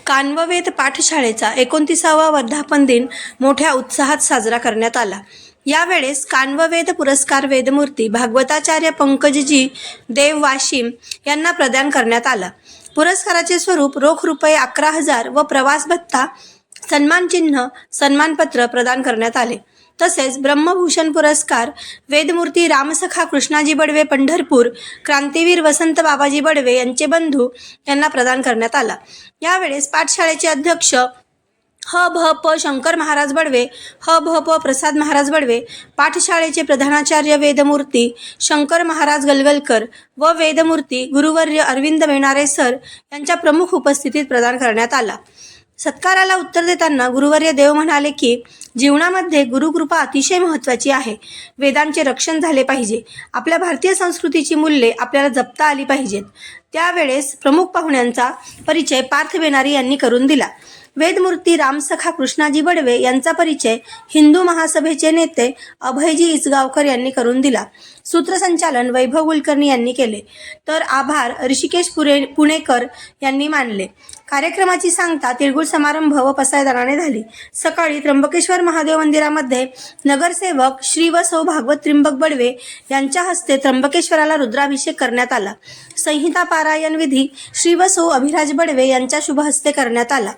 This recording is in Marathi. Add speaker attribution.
Speaker 1: कान्ववेद पाठशाळेचा 29वा वर्धापन दिन मोठ्या उत्साहात साजरा करण्यात आला। यावेळेस कान्ववेद पुरस्कार वेदमूर्ती भागवताचार्य पंकजजी देव वाशिम यांना प्रदान करण्यात आला। पुरस्काराचे स्वरूप रोख रुपये 11,000 व प्रवास भत्ता, सन्मानचिन्ह, सन्मानपत्र प्रदान करण्यात आले। तसेच ब्रह्मभूषण पुरस्कार वेदमूर्ती रामसखा कृष्णाजी बडवे पंढरपूर, क्रांतीवीर वसंत बाबाजी बडवे यांचे बंधू यांना प्रदान करण्यात आला। यावेळेस पाठशाळेचे अध्यक्ष ह भ प शंकर महाराज बडवे, ह भ प प्रसाद महाराज बडवे, पाठशाळेचे प्रधानाचार्य वेदमूर्ती शंकर महाराज गलगलकर व वेदमूर्ती गुरुवर्य अरविंद वेणारे सर यांच्या प्रमुख उपस्थितीत प्रदान करण्यात आला। सत्काराला उत्तर देताना गुरुवर्य देव म्हणाले की जीवनामध्ये गुरुकृपा अतिशय महत्त्वाची आहे। वेदांचे रक्षण झाले पाहिजे। आपल्या भारतीय संस्कृतीची मूल्ये आपल्याला जपता आली पाहिजेत। त्यावेळेस प्रमुख पाहुण्यांचा परिचय पार्थ बेनारी यांनी करून दिला। वेदमूर्ती रामसखा कृष्णाजी बडवे यांचा परिचय हिंदू महासभेचे नेते अभयजी इसगावकर यांनी करून दिला। सूत्रसंचालन वैभव कुलकर्णी यांनी केले, तर आभार ऋषिकेश पुणेकर यांनी मानले। कार्यक्रमाची सांगता तिळगुळ समारंभ व पसायदानाने झाली। सकाळी त्र्यंबकेश्वर महादेव मंदिरामध्ये नगरसेवक श्री व सौ भागवत त्रिंबक बडवे यांच्या हस्ते त्र्यंबकेश्वराला रुद्राभिषेक करण्यात आला। संहिता पारायण विधी श्री व सौ अभिराज बडवे यांच्या शुभ हस्ते करण्यात आला।